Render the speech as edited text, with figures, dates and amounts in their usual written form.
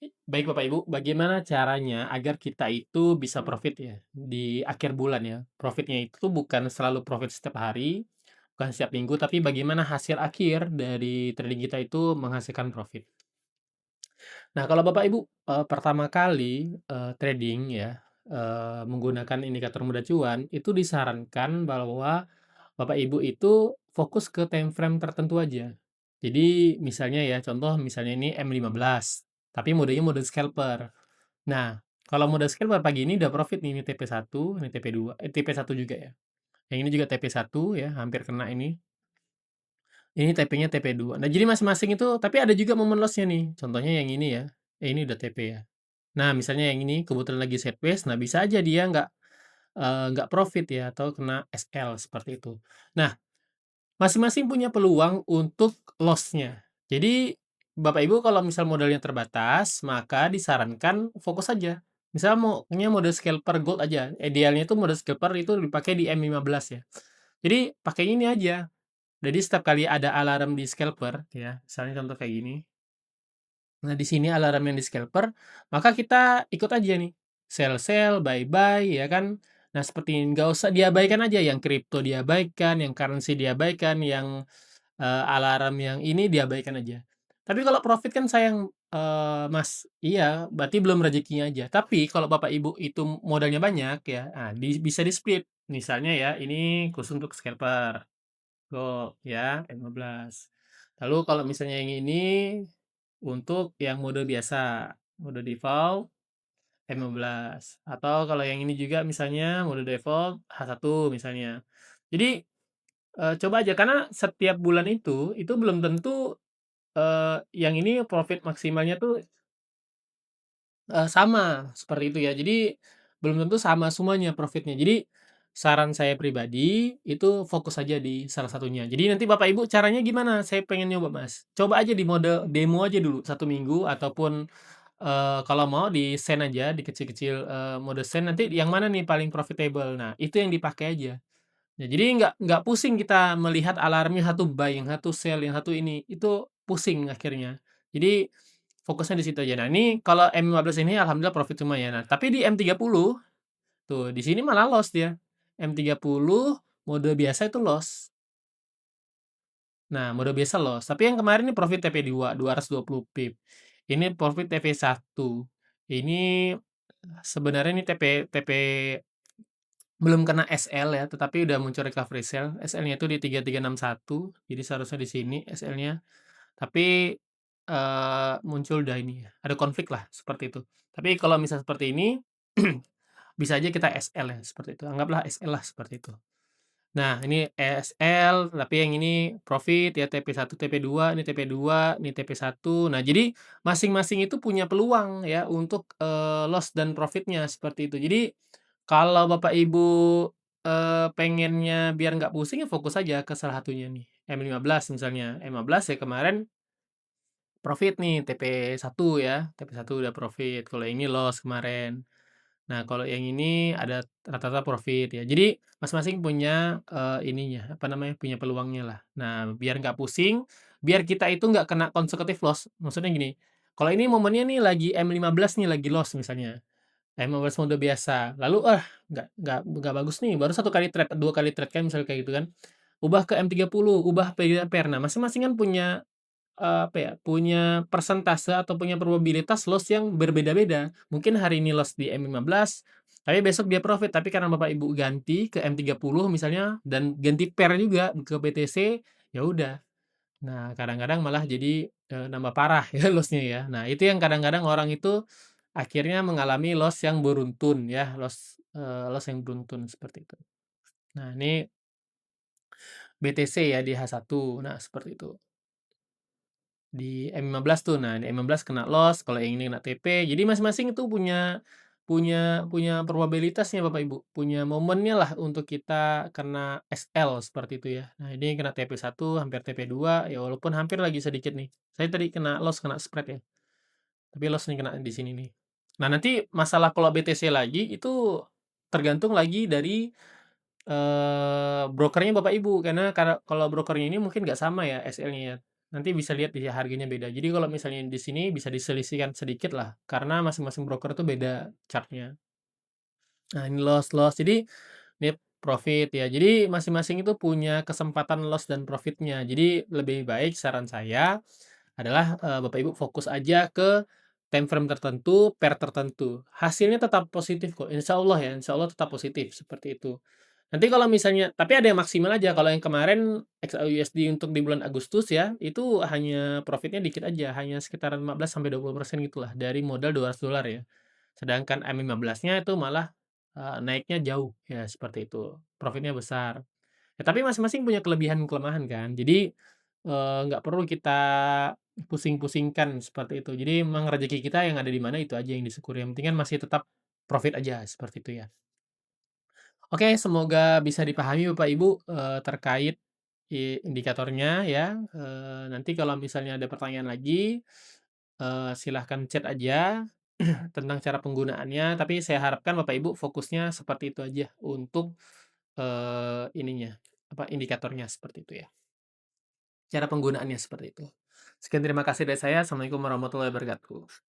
Baik Bapak Ibu, bagaimana caranya agar kita itu bisa profit ya di akhir bulan ya? Profitnya itu bukan selalu profit setiap hari, bukan setiap minggu, tapi bagaimana hasil akhir dari trading kita itu menghasilkan profit. Nah, kalau Bapak Ibu, pertama kali, trading ya, menggunakan indikator mudah cuan, itu disarankan bahwa Bapak Ibu itu fokus ke time frame tertentu aja. Jadi misalnya ya, contoh misalnya ini M15, tapi modenya mode scalper. Nah, kalau mode scalper pagi ini udah profit nih, ini TP1, ini TP2, TP1 juga ya. Yang ini juga TP1 ya, hampir kena ini. Ini TP-nya TP2. Nah, jadi masing-masing itu tapi ada juga momen loss-nya nih. Contohnya yang ini ya. Ini udah TP ya. Nah, misalnya yang ini kebetulan lagi sideways, nah bisa aja dia nggak profit ya atau kena SL seperti itu. Nah, masing-masing punya peluang untuk loss-nya. Jadi, Bapak Ibu kalau misal modalnya terbatas, maka disarankan fokus aja. Misal maunya mode scalper gold aja, idealnya itu mode scalper itu dipakai di M15 ya. Jadi pakai ini aja. Jadi setiap kali ada alarm di scalper ya, misalnya contoh kayak gini. Nah, di sini alarm yang di scalper, maka kita ikut aja nih, sell-sell, buy-buy, ya kan. Nah, seperti ini, nggak usah diabaikan aja, yang kripto diabaikan, yang currency diabaikan, yang alarm yang ini diabaikan aja. Tapi kalau profit kan sayang, Mas. Iya, berarti belum rezekinya aja. Tapi kalau Bapak Ibu itu modalnya banyak ya, nah bisa di-split. Misalnya ya, ini khusus untuk scalper, gold ya, M15. Lalu kalau misalnya yang ini untuk yang mode biasa, mode default M15. Atau kalau yang ini juga misalnya mode default H1 misalnya. Jadi, coba aja karena setiap bulan itu belum tentu, yang ini profit maksimalnya tuh, sama seperti itu ya. Jadi belum tentu sama semuanya profitnya. Jadi saran saya pribadi itu fokus aja di salah satunya. Jadi nanti Bapak Ibu caranya gimana? Saya pengen nyoba Mas. Coba aja di mode demo aja dulu 1 minggu ataupun, kalau mau di-send aja dikecil-kecil, mode send nanti yang mana nih paling profitable. Nah itu yang dipakai aja. Ya, jadi nggak pusing kita melihat alarmnya satu buy, yang satu sell, yang satu ini, itu pusing akhirnya. Jadi fokusnya di situ aja. Nah, ini kalau M15 ini alhamdulillah profit lumayan. Nah, tapi di M30 tuh di sini malah loss dia. M30 mode biasa itu loss. Nah, mode biasa loss. Tapi yang kemarin ini profit TP2 220 pip. Ini profit TP1. Ini sebenarnya ini TP belum kena SL ya, tetapi udah muncul recovery sell. SL-nya itu di 3361, jadi seharusnya di sini SL-nya. Tapi, muncul udah ini ya, ada konflik lah, seperti itu. Tapi kalau misal seperti ini, bisa aja kita SL ya, seperti itu. Anggaplah SL lah, seperti itu. Nah, ini SL, tapi yang ini profit ya TP1, TP2, ini TP2, ini TP1. Nah, jadi masing-masing itu punya peluang ya untuk, loss dan profitnya seperti itu. Jadi kalau Bapak Ibu, pengennya biar nggak pusing ya fokus aja ke salah satunya nih, M15 misalnya. M15 ya kemarin profit nih TP1 ya, TP1 udah profit, kalau ini loss kemarin. Nah, kalau yang ini ada rata-rata profit ya. Jadi masing-masing punya, ininya, apa namanya, punya peluangnya lah. Nah, biar nggak pusing, biar kita itu nggak kena consecutive loss. Maksudnya gini, kalau ini momennya nih lagi M15 nih, lagi loss misalnya, M15 mode biasa, lalu, nggak bagus nih, baru 1 kali trade, 2 kali trade kan misalnya kayak gitu kan, ubah ke M30, ubah pair. Nah, masing-masing kan punya apa ya, punya persentase atau punya probabilitas loss yang berbeda-beda. Mungkin hari ini loss di M15, tapi besok dia profit, tapi karena Bapak Ibu ganti ke M30 misalnya dan ganti pair juga ke BTC, ya udah. Nah, kadang-kadang malah jadi, nambah parah ya loss-nya ya. Nah, itu yang kadang-kadang orang itu akhirnya mengalami loss yang beruntun ya, loss yang beruntun seperti itu. Nah, ini BTC ya di H1. Nah, seperti itu. Di M15 tuh, nah di M15 kena loss, kalau yang ini kena TP, jadi masing-masing itu punya probabilitasnya Bapak Ibu, punya momennya lah untuk kita kena SL seperti itu ya. Nah ini kena TP1 hampir TP2 ya walaupun hampir lagi sedikit nih. Saya tadi kena loss, kena spread ya, tapi loss nih kena di sini nih. Nah nanti masalah kalau BTC lagi itu tergantung lagi dari, brokernya Bapak Ibu, karena kalau brokernya ini mungkin nggak sama ya SL-nya ya. nanti bisa lihat di harganya beda. Jadi kalau misalnya di sini bisa diselisihkan sedikit lah, karena masing-masing broker tuh beda chart-nya. Nah, ini loss. Jadi, ini profit ya. Jadi masing-masing itu punya kesempatan loss dan profitnya. Jadi lebih baik saran saya adalah, Bapak Ibu fokus aja ke time frame tertentu, pair tertentu. Hasilnya tetap positif kok, insya Allah ya, insya Allah tetap positif, seperti itu. Nanti kalau misalnya tapi ada yang maksimal aja, kalau yang kemarin XAUUSD untuk di bulan Agustus ya, itu hanya profitnya dikit aja, hanya sekitaran 15-20% gitulah dari modal $200 ya. Sedangkan M15-nya itu malah, naiknya jauh, ya seperti itu, profitnya besar. Ya tapi masing-masing punya kelebihan-kelemahan kan, jadi, nggak perlu kita pusing-pusingkan seperti itu. Jadi memang rezeki kita yang ada di mana itu aja yang disyukuri, yang penting kan masih tetap profit aja, seperti itu ya. Oke, semoga bisa dipahami Bapak Ibu, terkait indikatornya ya, nanti kalau misalnya ada pertanyaan lagi, silahkan chat aja tentang cara penggunaannya, tapi saya harapkan Bapak Ibu fokusnya seperti itu aja untuk, ininya, apa, indikatornya seperti itu ya, cara penggunaannya seperti itu. Sekian terima kasih dari saya, assalamualaikum warahmatullahi wabarakatuh.